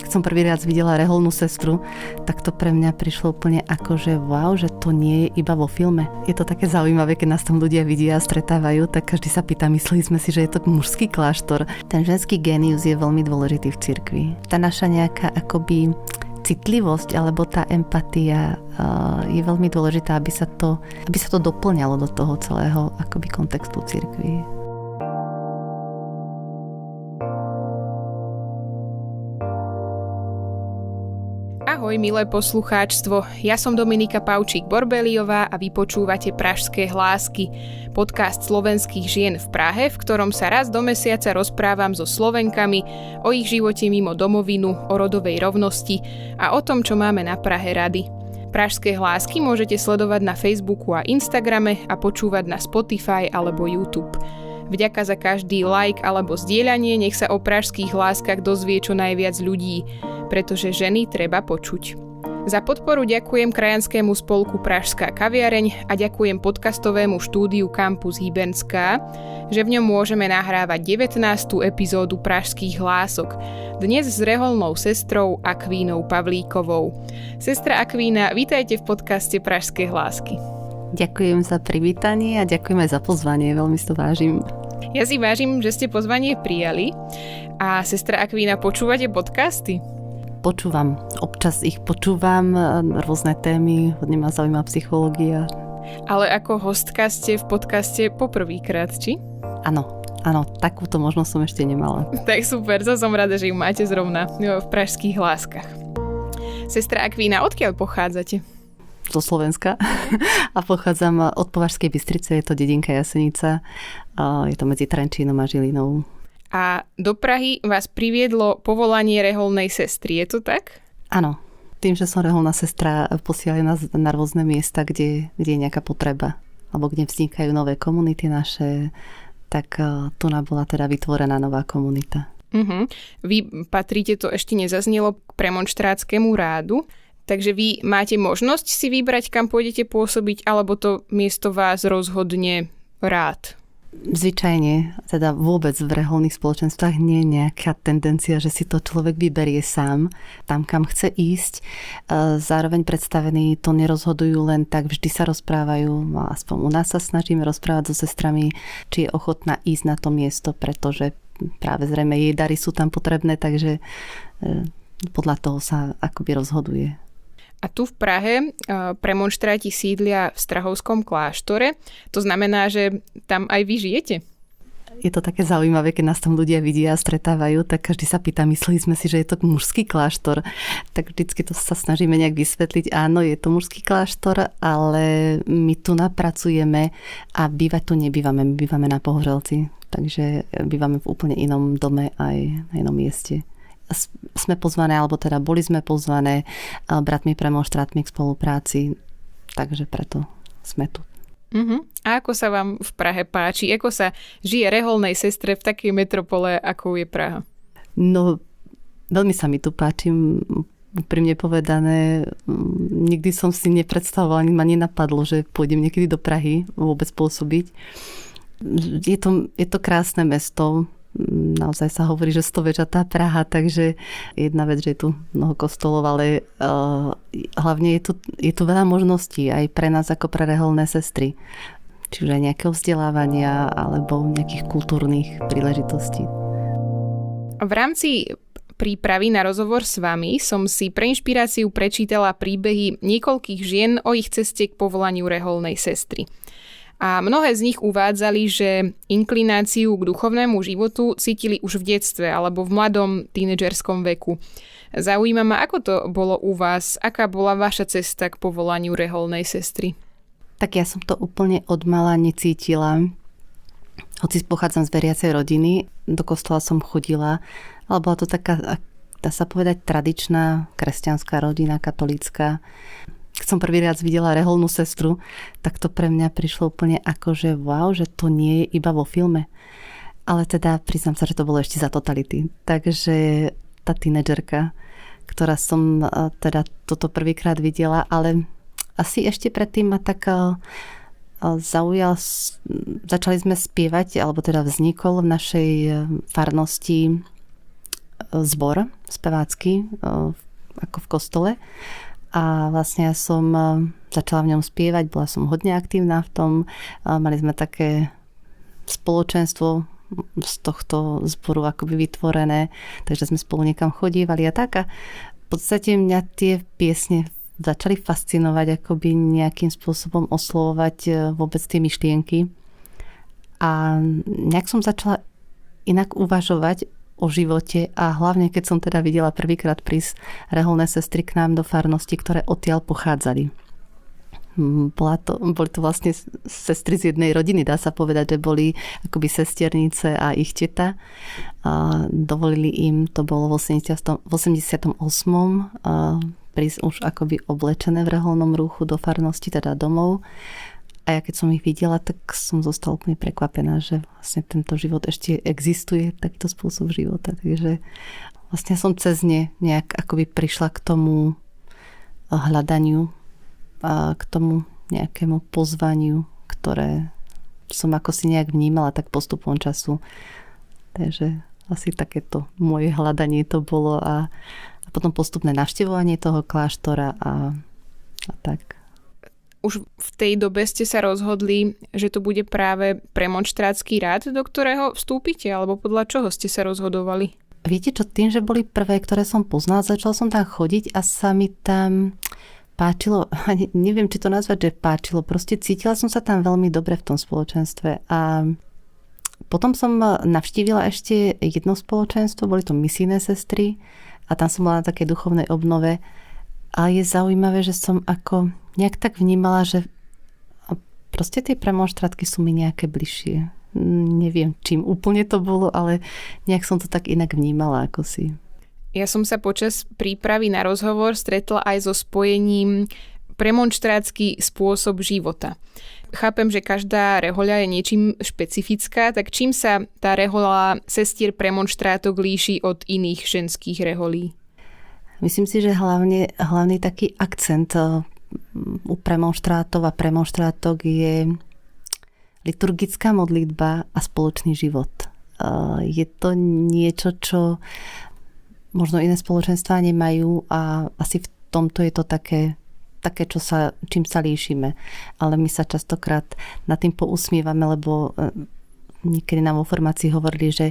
Keď som prvý raz videla reholnú sestru, tak to pre mňa prišlo úplne ako, že wow, že to nie je iba vo filme. Je to také zaujímavé, keď nás tam ľudia vidia a stretávajú, tak každý sa pýta, mysleli sme si, že je to mužský kláštor. Ten ženský génius je veľmi dôležitý v cirkvi. Tá naša nejaká akoby citlivosť alebo tá empatia je veľmi dôležitá, aby sa to doplňalo do toho celého akoby kontextu cirkvi. Ahoj, milé poslucháčstvo, ja som Dominika Pavčík-Borbeliová a vy počúvate Pražské hlásky, podcast slovenských žien v Prahe, v ktorom sa raz do mesiaca rozprávam so Slovenkami o ich živote mimo domovinu, o rodovej rovnosti a o tom, čo máme na Prahe rady. Pražské hlásky môžete sledovať na Facebooku a Instagrame a počúvať na Spotify alebo YouTube. Vďaka za každý like alebo zdieľanie, nech sa o pražských hláskach dozvie čo najviac ľudí, pretože ženy treba počuť. Za podporu ďakujem krajanskému spolku Pražská kaviareň a ďakujem podcastovému štúdiu Campus Hybenská, že v ňom môžeme nahrávať 19. epizódu Pražských hlások, dnes s reholnou sestrou Akvínou Pavlíkovou. Sestra Akvína, vítajte v podcaste Pražské hlásky. Ďakujem za privítanie a ďakujem aj za pozvanie, veľmi si to vážim. Ja si vážim, že ste pozvanie prijali. A sestra Akvína, počúvate podcasty? Počúvam, občas ich počúvam, rôzne témy, hodne ma zaujíma psychológia. Ale ako hostka ste v podcaste poprvýkrát, či? Áno, takúto možnosť som ešte nemala. Tak super, som rada, že ju máte zrovna v Pražských hláskach. Sestra Akvína, odkiaľ pochádzate? Zo Slovenska a pochádzam od Považskej Bystrice, je to dedinka Jasenica, je to medzi Trenčínom a Žilinou. A do Prahy vás priviedlo povolanie reholnej sestry, je to tak? Áno, tým, že som reholná sestra, posielajú nás na rôzne miesta, kde je nejaká potreba, alebo kde vznikajú nové komunity naše, tak tu bola teda vytvorená nová komunita. Vy patríte, to ešte nezaznelo, k premonštrátskému rádu. Takže vy máte možnosť si vybrať, kam pôjdete pôsobiť, alebo to miesto vás rozhodne rád? Zvyčajne, teda vôbec v reholných spoločenstvách nie je nejaká tendencia, že si to človek vyberie sám, tam kam chce ísť. Zároveň predstavení to nerozhodujú len tak, vždy sa rozprávajú, aspoň u nás sa snažíme rozprávať so sestrami, či je ochotná ísť na to miesto, pretože práve zrejme jej dary sú tam potrebné, takže podľa toho sa akoby rozhoduje. A tu v Prahe premonštráti sídlia v Strahovskom kláštore. To znamená, že tam aj vy žijete? Je to také zaujímavé, keď nás tam ľudia vidia a stretávajú, tak každý sa pýta, mysleli sme si, že je to mužský kláštor. Tak vždycky to sa snažíme nejak vysvetliť. Áno, je to mužský kláštor, ale my tu napracujeme a bývať tu nebývame. My bývame na Pohořelci, takže bývame v úplne inom dome aj na inom mieste. Sme pozvané, alebo teda boli sme pozvané bratmi premonštrátmi k spolupráci, takže preto sme tu. A ako sa vám v Prahe páči? Ako sa žije reholnej sestre v takej metropole, ako je Praha? No, veľmi sa mi tu páči. Úprimne povedané, nikdy som si nepredstavovala, ani ma nenapadlo, že pôjdem niekedy do Prahy vôbec pôsobiť. Je to krásne mesto. Naozaj sa hovorí, že stoväčatá Praha, takže jedna vec, že je tu mnoho kostolov, ale hlavne je tu veľa možností aj pre nás ako pre reholné sestry. Čiže aj nejakého vzdelávania alebo nejakých kultúrnych príležitostí. V rámci prípravy na rozhovor s vami som si pre inšpiráciu prečítala príbehy niekoľkých žien o ich ceste k povolaniu reholnej sestry. A mnohé z nich uvádzali, že inklináciu k duchovnému životu cítili už v detstve alebo v mladom tínedžerskom veku. Zaujíma ma, ako to bolo u vás, aká bola vaša cesta k povolaniu reholnej sestry? Tak ja som to úplne od mala necítila. Hoci pochádzam z veriacej rodiny, do kostola som chodila, ale bola to taká, dá sa povedať, tradičná kresťanská rodina, katolícka. Keď som prvý raz videla reholnú sestru, tak to pre mňa prišlo úplne ako, že wow, že to nie je iba vo filme. Ale teda priznám sa, že to bolo ešte za totality. Takže tá tínedžerka, ktorá som teda toto prvýkrát videla, ale asi ešte predtým ma tak zaujal, začali sme spievať, alebo teda vznikol v našej farnosti zbor spevácky ako v kostole. A vlastne ja som začala v ňom spievať, bola som hodne aktívna v tom. Mali sme také spoločenstvo z tohto zboru akoby vytvorené, takže sme spolu niekam chodívali a tak. A v podstate mňa tie piesne začali fascinovať, akoby nejakým spôsobom oslovovať vôbec tie myšlienky. A nejak som začala inak uvažovať o živote a hlavne keď som teda videla prvýkrát prísť reholné sestry k nám do farnosti, ktoré odtiaľ pochádzali. Boli to vlastne sestry z jednej rodiny, dá sa povedať, že boli akoby sesternice a ich teta. A dovolili im, to bolo v 88. Prísť už akoby oblečené v reholnom rúchu do farnosti, teda domov. A ja keď som ich videla, tak som zostala úplne prekvapená, že vlastne tento život ešte existuje, takýto spôsob života. Takže vlastne som cez ne nejak akoby prišla k tomu hľadaniu a k tomu nejakému pozvaniu, ktoré som ako si nejak vnímala tak postupom času. Takže asi takéto moje hľadanie to bolo a potom postupné navštevovanie toho kláštora a tak. Už v tej dobe ste sa rozhodli, že to bude práve premonštrátsky rád, do ktorého vstúpite, alebo podľa čoho ste sa rozhodovali? Viete čo, tým, že boli prvé, ktoré som poznala, začala som tam chodiť a sa mi tam páčilo, neviem, či to nazvať, že páčilo, proste cítila som sa tam veľmi dobre v tom spoločenstve a potom som navštívila ešte jedno spoločenstvo, boli to misijné sestry a tam som bola na takej duchovnej obnove. A je zaujímavé, že som ako nejak tak vnímala, že proste tie premonštrátky sú mi nejaké bližšie. Neviem, čím úplne to bolo, ale nejak som to tak inak vnímala ako si. Ja som sa počas prípravy na rozhovor stretla aj so spojením premonštrátsky spôsob života. Chápem, že každá rehoľa je niečím špecifická, tak čím sa tá rehoľa sestier premonštrátok líši od iných ženských reholí? Myslím si, že hlavný taký akcent u premonštrátov a premonštrátok je liturgická modlitba a spoločný život. Je to niečo, čo možno iné spoločenstvá nemajú a asi v tomto je to také čím sa líšime. Ale my sa častokrát nad tým pousmievame, lebo niekedy nám vo formácii hovorili, že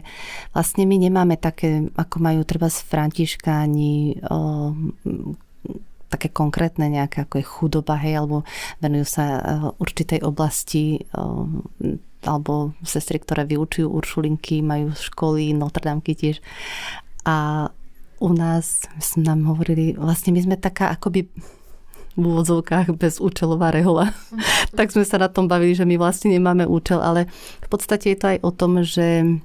vlastne my nemáme také, ako majú treba z Františkáni, také konkrétne nejaké, ako je chudoba, hej, alebo venujú sa určitej oblasti, alebo sestry, ktoré vyučujú Uršulinky, majú školy, Notre Dameky tiež. A u nás nám hovorili, vlastne my sme taká akoby v úvodzovkách bezúčelová rehoľa. Tak sme sa na tom bavili, že my vlastne nemáme účel, ale v podstate je to aj o tom, že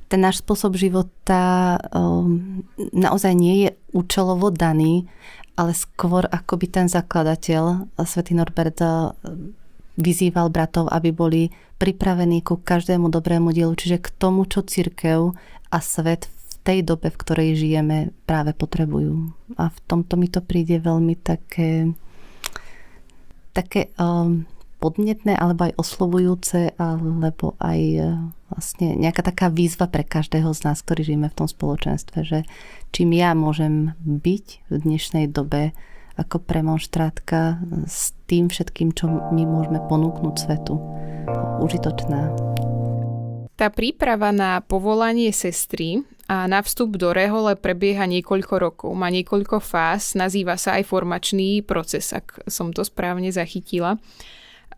ten náš spôsob života naozaj nie je účelovo daný, ale skôr akoby ten zakladateľ, svätý Norbert, vyzýval bratov, aby boli pripravení ku každému dobrému dielu, čiže k tomu, čo cirkev a svet v tej dobe, v ktorej žijeme, práve potrebujú. A v tomto mi to príde veľmi také podnetné, alebo aj oslovujúce, alebo aj vlastne nejaká taká výzva pre každého z nás, ktorý žijeme v tom spoločenstve, že čím ja môžem byť v dnešnej dobe ako premonštrátka s tým všetkým, čo my môžeme ponúknuť svetu. Užitočná. Tá príprava na povolanie sestry a na vstup do rehole prebieha niekoľko rokov. Má niekoľko fáz, nazýva sa aj formačný proces, ak som to správne zachytila.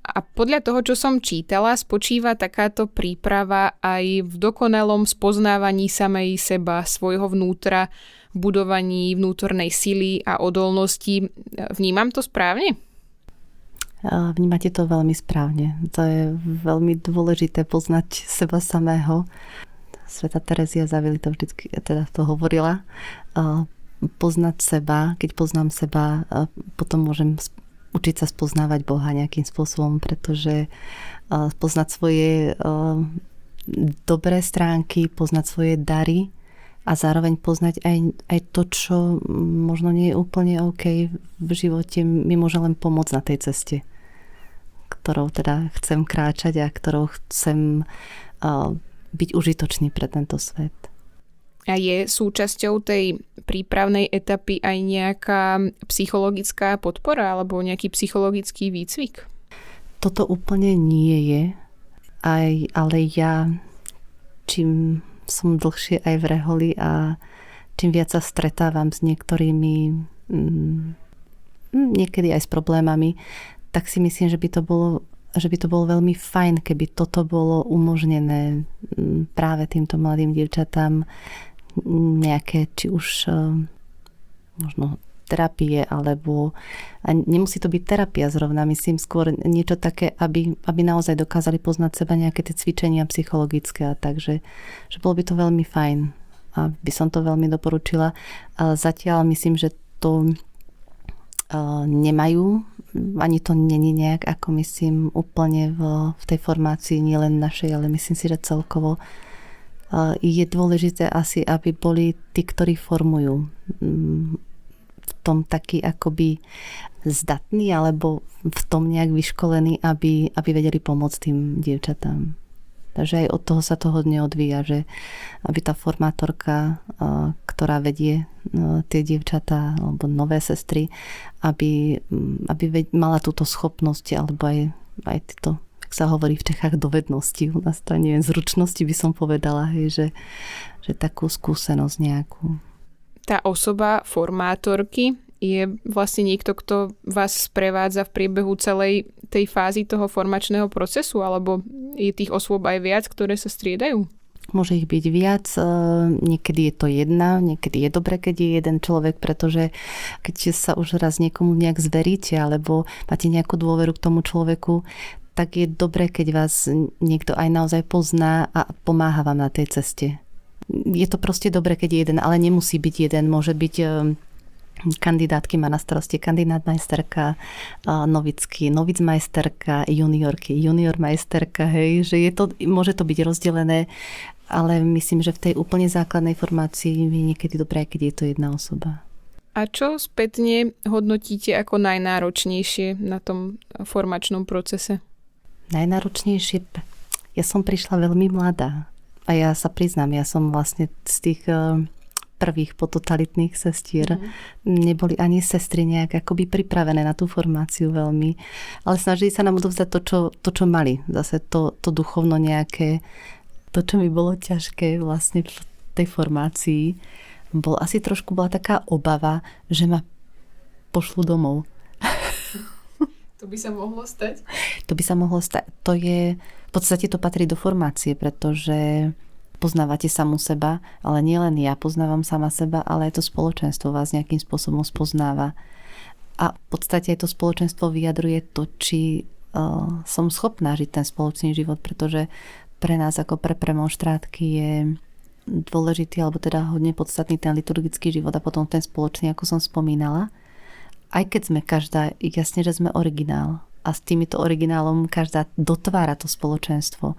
A podľa toho, čo som čítala, spočíva takáto príprava aj v dokonalom spoznávaní samej seba, svojho vnútra, v budovaní vnútornej sily a odolnosti. Vnímam to správne? Vnímate to veľmi správne. To je veľmi dôležité poznať seba samého. Svätá Terezia z Avily to vždycky teda to hovorila. Poznať seba, keď poznám seba, potom môžem učiť sa spoznávať Boha nejakým spôsobom, pretože poznať svoje dobré stránky, poznať svoje dary a zároveň poznať aj to, čo možno nie je úplne OK v živote, mi môže len pomôcť na tej ceste, ktorou teda chcem kráčať a ktorou chcem byť užitočný pre tento svet. A je súčasťou tej prípravnej etapy aj nejaká psychologická podpora alebo nejaký psychologický výcvik? Toto úplne nie je, ale ja čím som dlhšie aj v reholi a čím viac sa stretávam s niektorými niekedy aj s problémami, tak si myslím, že by to bolo veľmi fajn, keby toto bolo umožnené práve týmto mladým dievčatám, nejaké či už možno terapie, alebo a nemusí to byť terapia zrovna, myslím skôr niečo také, aby naozaj dokázali poznať seba, nejaké tie cvičenia psychologické a tak, že bolo by to veľmi fajn a by som to veľmi doporučila. Zatiaľ myslím, že to nemajú, ani to není nejak, ako myslím, úplne v tej formácii nielen našej, ale myslím si, že celkovo je dôležité asi, aby boli tí, ktorí formujú v tom taký akoby zdatný, alebo v tom nejak vyškolení, aby vedeli pomôcť tým dievčatám. Takže aj od toho sa to hodne odvíja, že aby tá formátorka, ktorá vedie tie dievčatá alebo nové sestry, aby mala túto schopnosť alebo aj tieto, jak sa hovorí v Čechách, dovednosti. U nás to neviem, zručnosti by som povedala, hej, že takú skúsenosť nejakú. Tá osoba formátorky je vlastne niekto, kto vás sprevádza v priebehu celej tej fázy toho formačného procesu, alebo je tých osôb aj viac, ktoré sa striedajú? Môže ich byť viac, niekedy je to jedna, niekedy je dobre, keď je jeden človek, pretože keď sa už raz niekomu nejak zveríte, alebo máte nejakú dôveru k tomu človeku, tak je dobre, keď vás niekto aj naozaj pozná a pomáha vám na tej ceste. Je to proste dobre, keď je jeden, ale nemusí byť jeden, môže byť kandidátky má na starosti kandidátmajsterka, novicky, novicmajsterka, juniorky, juniormajsterka, hej, že môže to byť rozdelené, ale myslím, že v tej úplne základnej formácii je niekedy dobré, keď je to jedna osoba. A čo spätne hodnotíte ako najnáročnejšie na tom formačnom procese? Najnáročnejšie? Ja som prišla veľmi mladá a ja sa priznám, ja som vlastne z tých prvých pototalitných sestier. Neboli ani sestry nejak akoby pripravené na tú formáciu veľmi. Ale snažili sa nám odovzdať to, čo mali. Zase to duchovno nejaké, to, čo mi bolo ťažké vlastne v tej formácii. Bola taká obava, že ma pošlu domov. To by sa mohlo stať? To by sa mohlo stať. V podstate to patrí do formácie, pretože poznávate samu seba, ale nielen ja poznávam sama seba, ale aj to spoločenstvo vás nejakým spôsobom spoznáva. A v podstate aj to spoločenstvo vyjadruje to, či som schopná žiť ten spoločný život, pretože pre nás ako pre premonštrátky je dôležitý, alebo teda hodne podstatný ten liturgický život a potom ten spoločný, ako som spomínala. Aj keď sme každá, jasne, že sme originál a s týmito originálom každá dotvára to spoločenstvo.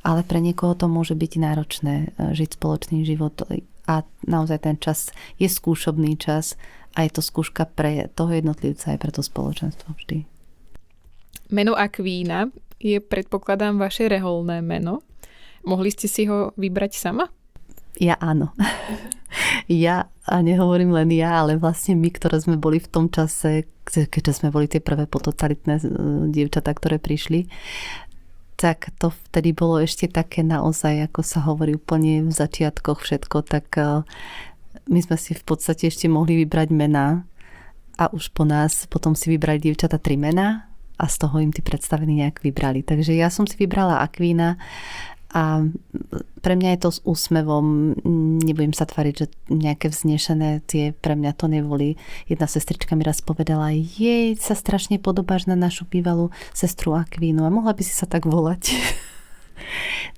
Ale pre niekoho to môže byť náročné žiť spoločný život a naozaj ten čas je skúšobný čas a je to skúška pre toho jednotlivca aj pre to spoločenstvo vždy. Meno Akvína je, predpokladám, vaše reholné meno. Mohli ste si ho vybrať sama? Ja áno. Ja, a nehovorím len ja, ale vlastne my, ktoré sme boli v tom čase, keďže sme boli tie prvé pototalitné dievčatá, ktoré prišli, tak to vtedy bolo ešte také naozaj, ako sa hovorí úplne v začiatkoch všetko, tak my sme si v podstate ešte mohli vybrať mená a už po nás potom si vybrali dievčatá 3 mená a z toho im tí predstavení nejak vybrali. Takže ja som si vybrala Akvína a pre mňa je to s úsmevom, nebudem sa tvariť, že nejaké vznešené tie pre mňa to neboli. Jedna sestrička mi raz povedala, jej, sa strašne podobáš na našu bývalú sestru Akvínu a mohla by si sa tak volať.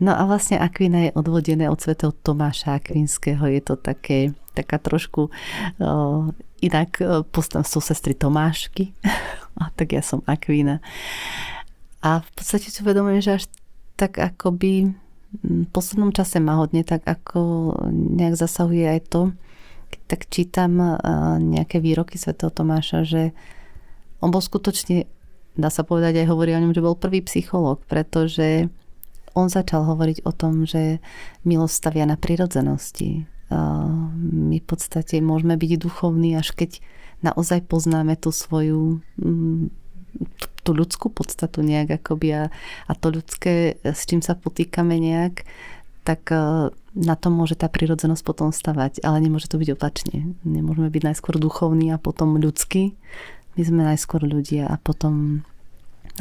No a vlastne Akvína je odvodené od svätého Tomáša Akvinského. Je to taká trošku inak postav sú sestry Tomášky a tak ja som Akvína. A v podstate si uvedomujem, že až tak akoby v poslednom čase ma hodne tak ako nejak zasahuje aj to, keď tak čítam nejaké výroky svätého Tomáša, že on bol skutočne, dá sa povedať, aj hovorí o ňom, že bol prvý psychológ, pretože on začal hovoriť o tom, že milosť stavia na prirodzenosti. My v podstate môžeme byť duchovní, až keď naozaj poznáme tú svoju tú ľudskú podstatu nejak akoby a to ľudské, s čím sa potýkame nejak, tak na tom môže tá prirodzenosť potom stavať, ale nemôže to byť opačne. Nemôžeme byť najskôr duchovní a potom ľudskí. My sme najskôr ľudia a potom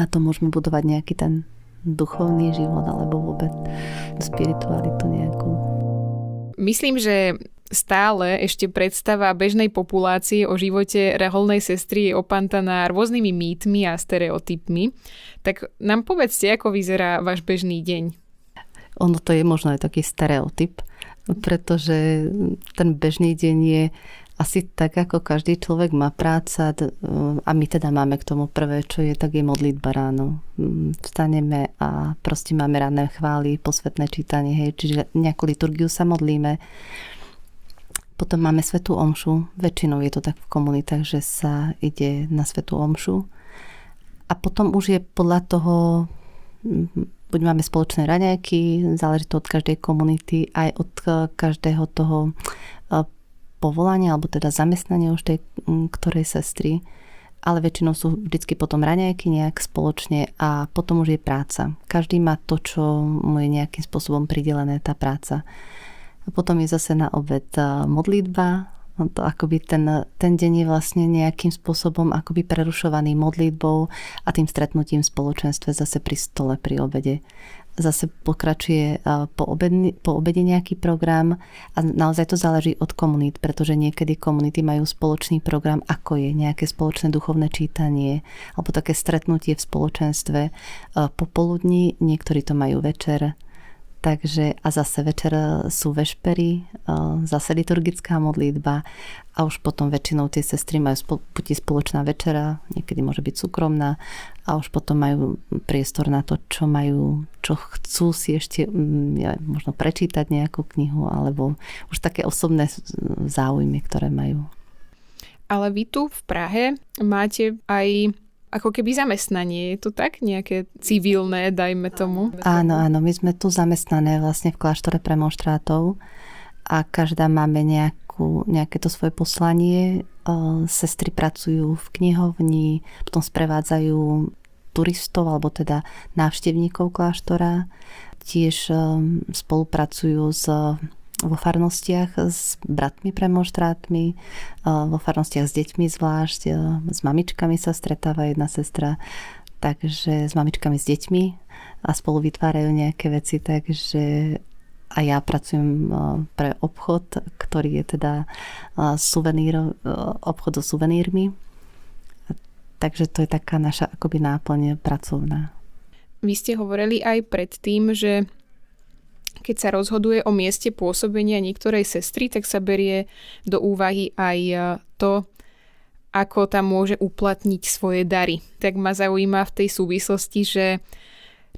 na tom môžeme budovať nejaký ten duchovný život alebo vôbec spiritualitu nejakú. Myslím, že stále ešte predstava bežnej populácie o živote reholnej sestry je opantaná rôznymi mýtmi a stereotypmi. Tak nám povedzte, ako vyzerá váš bežný deň. Ono to je možno aj taký stereotyp, pretože ten bežný deň je asi tak, ako každý človek má práca a my teda máme k tomu prvé, čo je, tak je modlitba ráno. Vstaneme a proste máme ranné chvály, posvetné čítanie, hej, čiže nejakú liturgiu sa modlíme. Potom máme svätú omšu. Väčšinou je to tak v komunitách, že sa ide na svätú omšu. A potom už je podľa toho, buď máme spoločné raňajky, záleží to od každej komunity, aj od každého toho povolania, alebo teda zamestnania už tej ktorej sestry. Ale väčšinou sú vždycky potom raňajky nejak spoločne a potom už je práca. Každý má to, čo mu je nejakým spôsobom pridelené, tá práca. A potom je zase na obed modlitba. To akoby ten deň je vlastne nejakým spôsobom akoby prerušovaný modlitbou a tým stretnutím v spoločenstve zase pri stole, pri obede. Zase pokračuje po obede nejaký program a naozaj to záleží od komunít, pretože niekedy komunity majú spoločný program, ako je nejaké spoločné duchovné čítanie alebo také stretnutie v spoločenstve popoludní, niektorí to majú večer. Takže a zase večer sú vešpery, zase liturgická modlitba a už potom väčšinou tie sestry majú buď spoločná večera, niekedy môže byť súkromná a už potom majú priestor na to, čo chcú si ešte možno prečítať nejakú knihu alebo už také osobné záujmy, ktoré majú. Ale vy tu v Prahe máte aj ako keby zamestnanie, je to tak? Nejaké civilné, dajme tomu? Áno, my sme tu zamestnané vlastne v kláštore premonštrátov a každá máme nejaké to svoje poslanie. Sestry pracujú v knihovni, potom sprevádzajú turistov, alebo teda návštevníkov kláštora. Tiež spolupracujú vo farnostiach s bratmi premonštrátmi, vo farnostiach s deťmi zvlášť, s mamičkami sa stretáva jedna sestra, takže s mamičkami s deťmi a spolu vytvárajú nejaké veci, takže a ja pracujem pre obchod, ktorý je teda obchod so suvenírmi, takže to je taká naša akoby náplň pracovná. Vy ste hovorili aj predtým, že keď sa rozhoduje o mieste pôsobenia niektorej sestry, tak sa berie do úvahy aj to, ako tam môže uplatniť svoje dary. Tak ma zaujíma v tej súvislosti, že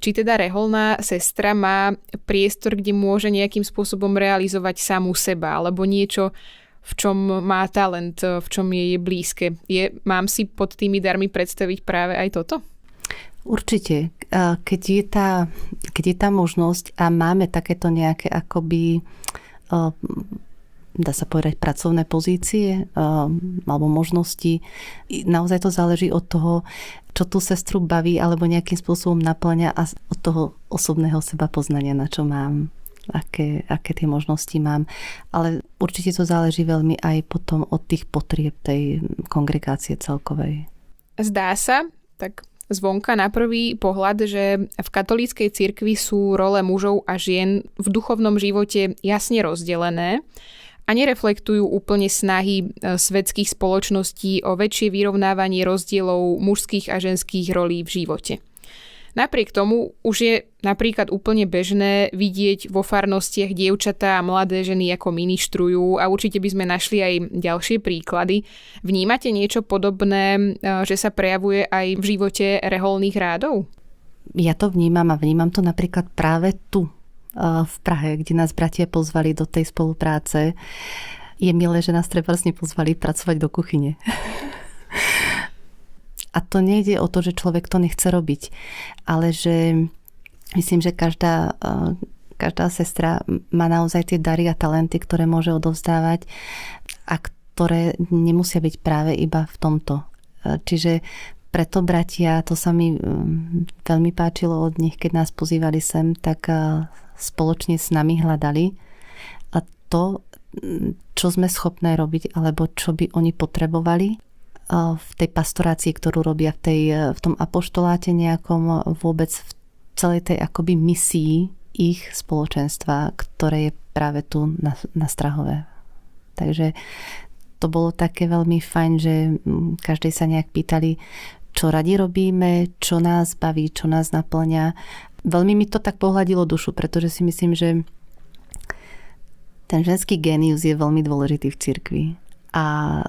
či teda reholná sestra má priestor, kde môže nejakým spôsobom realizovať samú seba, alebo niečo, v čom má talent, v čom je blízke. Mám si pod tými darmi predstaviť práve aj toto? Určite. Keď je tá možnosť a máme takéto nejaké akoby dá sa povedať pracovné pozície alebo možnosti, naozaj to záleží od toho, čo tú sestru baví alebo nejakým spôsobom naplňa a od toho osobného seba poznania, na čo mám, aké tie možnosti mám. Ale určite to záleží veľmi aj potom od tých potrieb tej kongregácie celkovej. Zdá sa, tak zvonka na prvý pohľad, že v katolíckej cirkvi sú role mužov a žien v duchovnom živote jasne rozdelené a nereflektujú úplne snahy svetských spoločností o väčšie vyrovnávanie rozdielov mužských a ženských rolí v živote. Napriek tomu už je napríklad úplne bežné vidieť vo farnostiach dievčatá a mladé ženy, ako ministrujú a určite by sme našli aj ďalšie príklady. Vnímate niečo podobné, že sa prejavuje aj v živote reholných rádov? Ja to vnímam a vnímam to napríklad práve tu v Prahe, kde nás bratia pozvali do tej spolupráce. Je milé, že nás trebárs nepozvali pracovať do kuchyne. A to nejde o to, že človek to nechce robiť, ale že myslím, že každá každá sestra má naozaj tie dary a talenty, ktoré môže odovzdávať a ktoré nemusia byť práve iba v tomto. Čiže preto, bratia, to sa mi veľmi páčilo od nich, keď nás pozývali sem, tak spoločne s nami hľadali a to, čo sme schopné robiť, alebo čo by oni potrebovali v tej pastorácii, ktorú robia v tom apoštoláte nejakom, vôbec v celej tej akoby misii ich spoločenstva, ktoré je práve tu na Strahove. Takže to bolo také veľmi fajn, že každej sa nejak pýtali, čo radi robíme, čo nás baví, čo nás naplňa. Veľmi mi to tak pohľadilo dušu, pretože si myslím, že ten ženský génius je veľmi dôležitý v cirkvi. A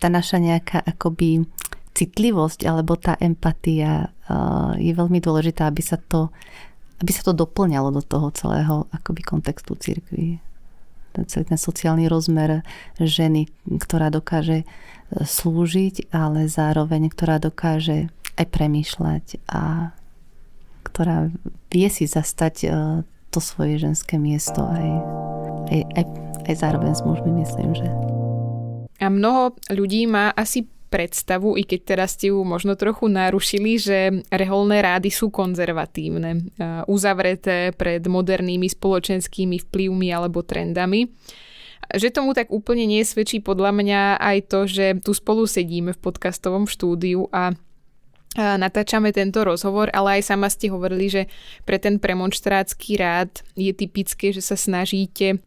tá naša nejaká akoby citlivosť alebo tá empatia je veľmi dôležitá, aby sa to doplňalo do toho celého akoby kontextu cirkvi. Ten sociálny rozmer ženy, ktorá dokáže slúžiť, ale zároveň ktorá dokáže aj premýšľať a ktorá vie si zastať to svoje ženské miesto aj zároveň s mužmi, myslím, že. A mnoho ľudí má asi predstavu, i keď teraz ste ju možno trochu narušili, že reholné rády sú konzervatívne, uzavreté pred modernými spoločenskými vplyvmi alebo trendami. Že tomu tak úplne nesvedčí podľa mňa aj to, že tu spolu sedíme v podcastovom štúdiu a natáčame tento rozhovor, ale aj sama ste hovorili, že pre ten premonštrátsky rád je typické, že sa snažíte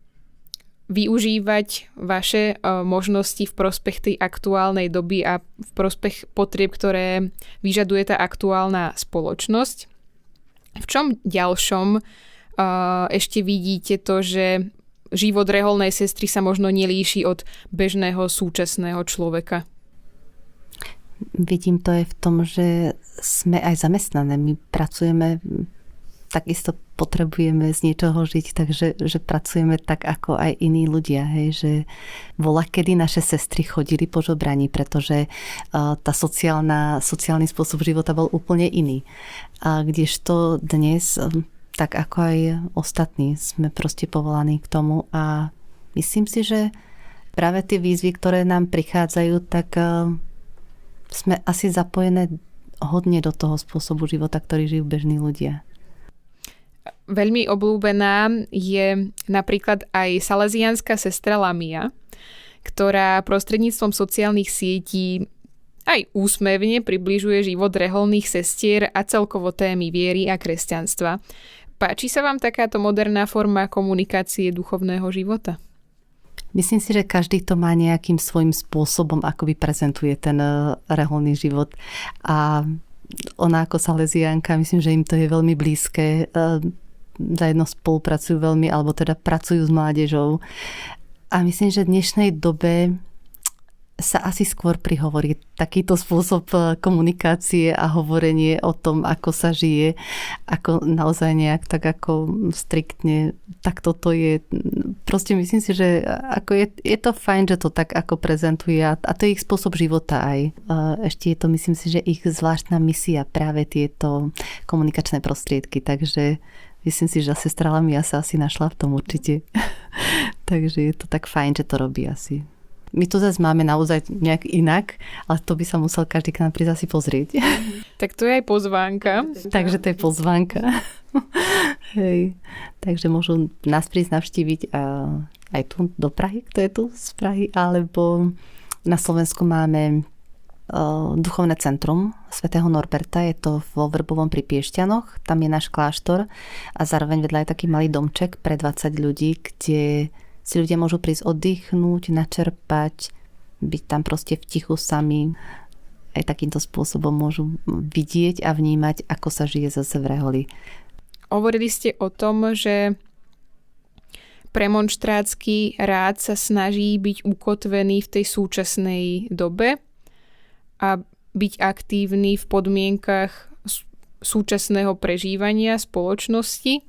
využívať vaše možnosti v prospech tej aktuálnej doby a v prospech potrieb, ktoré vyžaduje tá aktuálna spoločnosť. V čom ďalšom ešte vidíte to, že život reholnej sestry sa možno nelíši od bežného súčasného človeka? Vidím to aj v tom, že sme aj zamestnané. My pracujeme, takisto potrebujeme z niečoho žiť, takže že pracujeme tak ako aj iní ľudia. Hej, že voľakedy naše sestry chodili po žobraní, pretože tá sociálny spôsob života bol úplne iný. A kdežto dnes, tak ako aj ostatní, sme proste povolaní k tomu a myslím si, že práve tie výzvy, ktoré nám prichádzajú, tak sme asi zapojené hodne do toho spôsobu života, ktorý žijú bežní ľudia. Veľmi obľúbená je napríklad aj salesiánska sestra Lamia, ktorá prostredníctvom sociálnych sietí aj úsmevne približuje život reholných sestier a celkovo témy viery a kresťanstva. Páči sa vám takáto moderná forma komunikácie duchovného života? Myslím si, že každý to má nejakým svojím spôsobom, ako prezentuje ten reholný život. A ona ako salesiánka, myslím, že im to je veľmi blízke. Zajedno spolupracujú veľmi, alebo teda pracujú s mládežou. A myslím, že v dnešnej dobe sa asi skôr prihovorí takýto spôsob komunikácie a hovorenie o tom, ako sa žije, ako naozaj nejak tak ako striktne, tak toto je. Proste myslím si, že ako je to fajn, že to tak ako prezentuje a to je ich spôsob života aj. Ešte je to, myslím si, že ich zvláštna misia práve tieto komunikačné prostriedky, takže myslím si, že sestra Lamia sa asi našla v tom určite. Takže je to tak fajn, že to robí asi. My to zase máme naozaj nejak inak, ale to by sa musel každý k nám prísť asi pozrieť. Tak to je aj pozvánka. Takže to je pozvánka. Hej. Takže môžu nás prísť navštíviť aj tu do Prahy, kto je tu z Prahy, alebo na Slovensku máme duchovné centrum svätého Norberta, je to vo Vrbovom pri Piešťanoch, tam je náš kláštor a zároveň vedľa je taký malý domček pre 20 ľudí, kde si ľudia môžu prísť oddychnúť, načerpať, byť tam proste v tichu sami. Aj takýmto spôsobom môžu vidieť a vnímať, ako sa žije zase v reholi. Hovorili ste o tom, že premonštrátsky rád sa snaží byť ukotvený v tej súčasnej dobe a byť aktívny v podmienkach súčasného prežívania spoločnosti.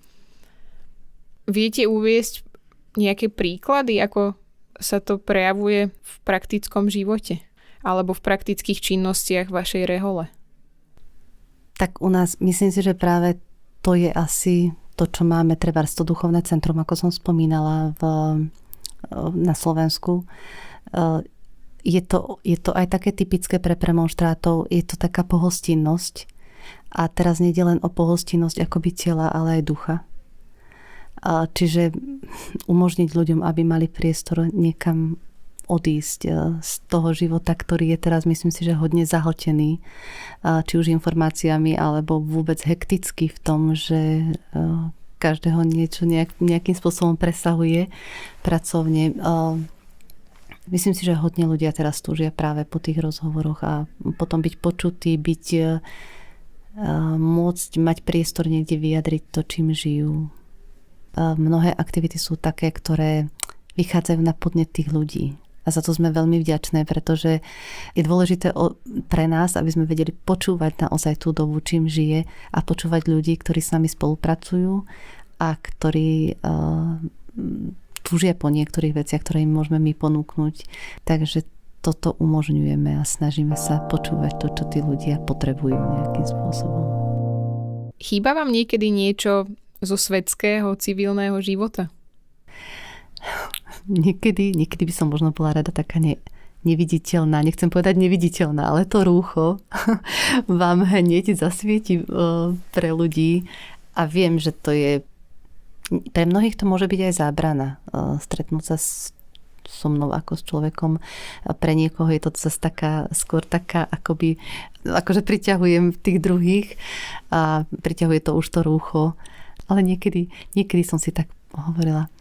Viete uviesť nejaké príklady, ako sa to prejavuje v praktickom živote alebo v praktických činnostiach vašej rehole? Tak u nás, myslím si, že práve to je asi to, čo máme, trebárs to duchovné centrum, ako som spomínala na Slovensku, je to aj také typické pre premonštrátov, je to taká pohostinnosť. A teraz nie je len o pohostinnosť akoby tela, ale aj ducha. Čiže umožniť ľuďom, aby mali priestor niekam odísť z toho života, ktorý je teraz, myslím si, že hodne zahltený, či už informáciami, alebo vôbec hektický v tom, že každého niečo nejakým spôsobom presahuje pracovne. Myslím si, že hodne ľudia teraz túžia práve po tých rozhovoroch a potom byť počutý, môcť mať priestor niekde vyjadriť to, čím žijú. Mnohé aktivity sú také, ktoré vychádzajú na podnet tých ľudí. A za to sme veľmi vďačné, pretože je dôležité pre nás, aby sme vedeli počúvať naozaj tú dobu, čím žije a počúvať ľudí, ktorí s nami spolupracujú a ktorí túžia po niektorých veciach, ktoré im môžeme my ponúknuť. Takže toto umožňujeme a snažíme sa počúvať to, čo tí ľudia potrebujú nejakým spôsobom. Chýba vám niekedy niečo zo svetského, civilného života? Niekedy by som možno bola rada taká neviditeľná, nechcem povedať neviditeľná, ale to rúcho vám hneď zasvieti pre ľudí a viem, že to je pre mnohých to môže byť aj zábrana stretnúť sa so mnou ako s človekom. Pre niekoho je to zase skôr taká akože priťahujem tých druhých a priťahuje to už to rúcho. Ale niekedy som si tak hovorila,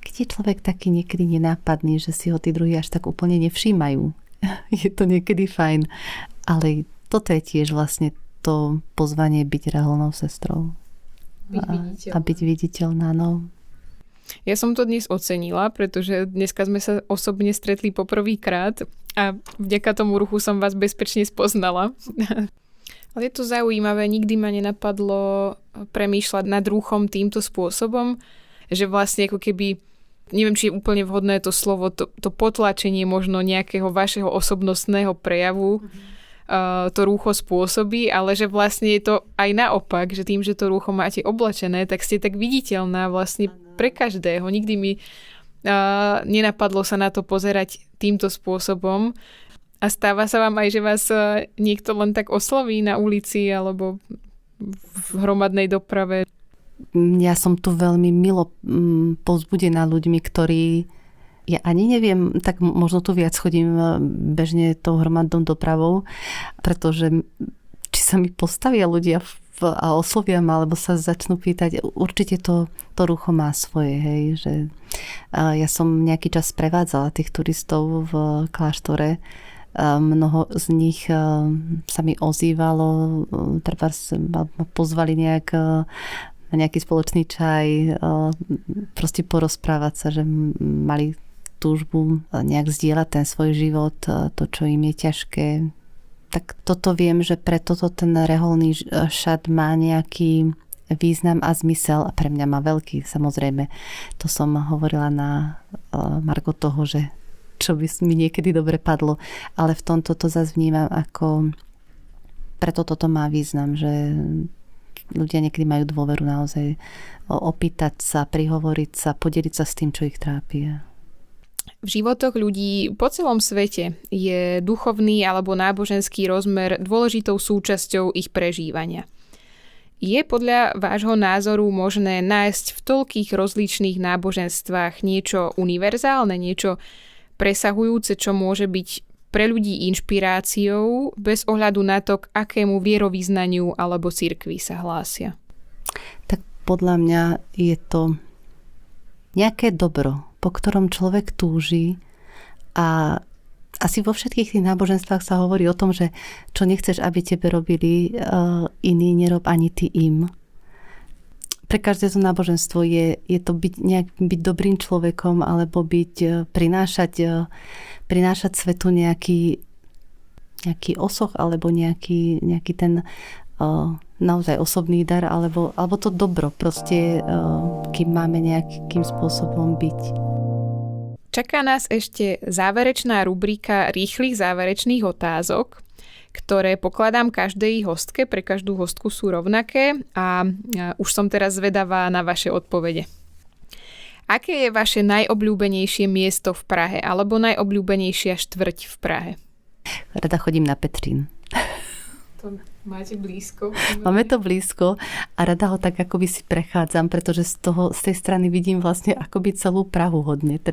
keď je človek taký niekedy nenápadný, že si ho tí druhí až tak úplne nevšímajú. Je to niekedy fajn. Ale toto je tiež vlastne to pozvanie byť reholnou sestrou. A byť viditeľná. No. Ja som to dnes ocenila, pretože dneska sme sa osobne stretli poprvýkrát a vďaka tomu ruchu som vás bezpečne spoznala. Ale je to zaujímavé, nikdy ma nenapadlo premýšľať nad ruchom týmto spôsobom, že vlastne ako keby, neviem, či je úplne vhodné to slovo, to potlačenie možno nejakého vašeho osobnostného prejavu, to rúcho spôsobí, ale že vlastne je to aj naopak, že tým, že to rúcho máte oblačené, tak ste tak viditeľná vlastne pre každého. Nikdy mi nenapadlo sa na to pozerať týmto spôsobom. A stáva sa vám aj, že vás niekto len tak osloví na ulici alebo v hromadnej doprave? Ja som tu veľmi milo povzbudená ľuďmi, ktorí, ja ani neviem, tak možno tu viac chodím bežne tou hromadnou dopravou, pretože či sa mi postavia ľudia a oslovia ma, alebo sa začnú pýtať, určite to rucho má svoje, hej, že ja som nejaký čas prevádzala tých turistov v kláštore. Mnoho z nich sa mi ozývalo, treba ma pozvali na nejaký spoločný čaj, proste porozprávať sa, že mali túžbu nejak zdieľať ten svoj život, to, čo im je ťažké. Tak toto viem, že pre toto ten reholný šat má nejaký význam a zmysel a pre mňa má veľký, samozrejme. To som hovorila na margo toho, že čo by mi niekedy dobre padlo, ale v tomto to zase vnímam ako preto toto má význam, že ľudia niekedy majú dôveru naozaj opýtať sa, prihovoriť sa, podeliť sa s tým, čo ich trápi. V životoch ľudí po celom svete je duchovný alebo náboženský rozmer dôležitou súčasťou ich prežívania. Je podľa vášho názoru možné nájsť v toľkých rozličných náboženstvách niečo univerzálne, niečo presahujúce, čo môže byť pre ľudí inšpiráciou bez ohľadu na to, k akému vierovyznaniu alebo cirkvi sa hlásia? Tak podľa mňa je to nejaké dobro, po ktorom človek túži a asi vo všetkých tých náboženstvách sa hovorí o tom, že čo nechceš, aby tebe robili iní, nerob ani ty im. Pre každé to náboženstvo je to byť dobrým človekom alebo prinášať svetu nejaký osoch alebo nejaký ten naozaj osobný dar alebo to dobro proste, kým máme nejakým spôsobom byť. Čaká nás ešte záverečná rubrika rýchlych záverečných otázok. ktoré pokladám každej hostke, pre každú hostku sú rovnaké a už som teraz zvedavá na vaše odpovede. Aké je vaše najobľúbenejšie miesto v Prahe alebo najobľúbenejšia štvrť v Prahe? Rada chodím na Petřín. To máte blízko? Máme to blízko a rada ho tak akoby si prechádzam, pretože z tej strany vidím vlastne akoby celú Prahu hodne.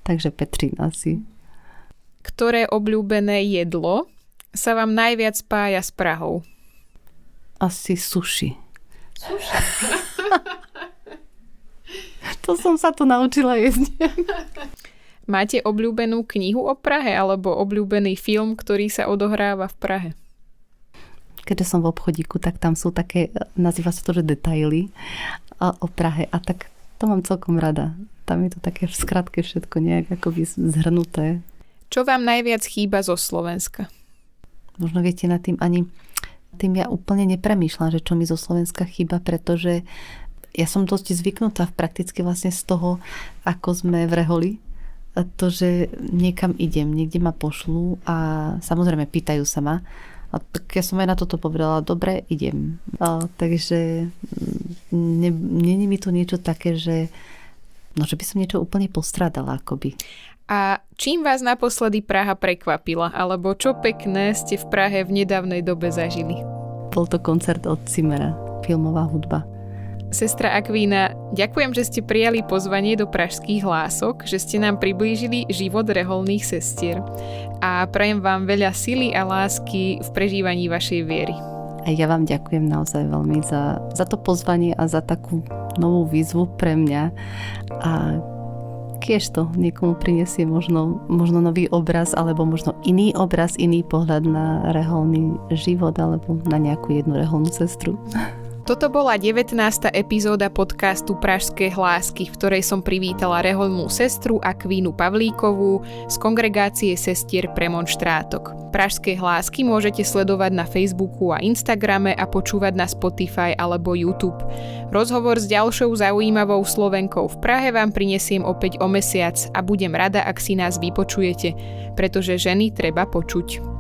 Takže Petřín asi. Ktoré obľúbené jedlo sa vám najviac spája s Prahou? Asi sushi. Sushi? To som sa tu naučila jesť. Máte obľúbenú knihu o Prahe alebo obľúbený film, ktorý sa odohráva v Prahe? Keďže som v obchodíku, tak tam sú také, nazýva sa to, že detaily o Prahe a tak to mám celkom rada. Tam je to také v skratke všetko nejak akoby zhrnuté. Čo vám najviac chýba zo Slovenska? Možno viete, nad tým ja úplne nepremýšľam, že čo mi zo Slovenska chýba, pretože ja som dosť zvyknutá prakticky vlastne z toho, ako sme v Reholi. To, že niekam idem, niekde ma pošlú a samozrejme pýtajú sa ma. A tak ja som aj na toto povedala, dobre, idem. Takže nie je mi to niečo také, že by som niečo úplne postrádala akoby. A čím vás naposledy Praha prekvapila? Alebo čo pekné ste v Prahe v nedávnej dobe zažili? Bol to koncert od Zimmera, filmová hudba. Sestra Akvína, ďakujem, že ste prijali pozvanie do Pražských hlások, že ste nám priblížili život reholných sestier a prajem vám veľa sily a lásky v prežívaní vašej viery. A ja vám ďakujem naozaj veľmi za to pozvanie a za takú novú výzvu pre mňa a tiež to niekomu prinesie možno nový obraz alebo možno iný obraz, iný pohľad na reholný život alebo na nejakú jednu reholnú sestru. Toto bola 19. epizóda podcastu Pražské hlásky, v ktorej som privítala reholnú sestru Akvínu Pavlíkovú z kongregácie sestier premonštrátok. Pražské hlásky môžete sledovať na Facebooku a Instagrame a počúvať na Spotify alebo YouTube. Rozhovor s ďalšou zaujímavou Slovenkou v Prahe vám prinesiem opäť o mesiac a budem rada, ak si nás vypočujete, pretože ženy treba počuť.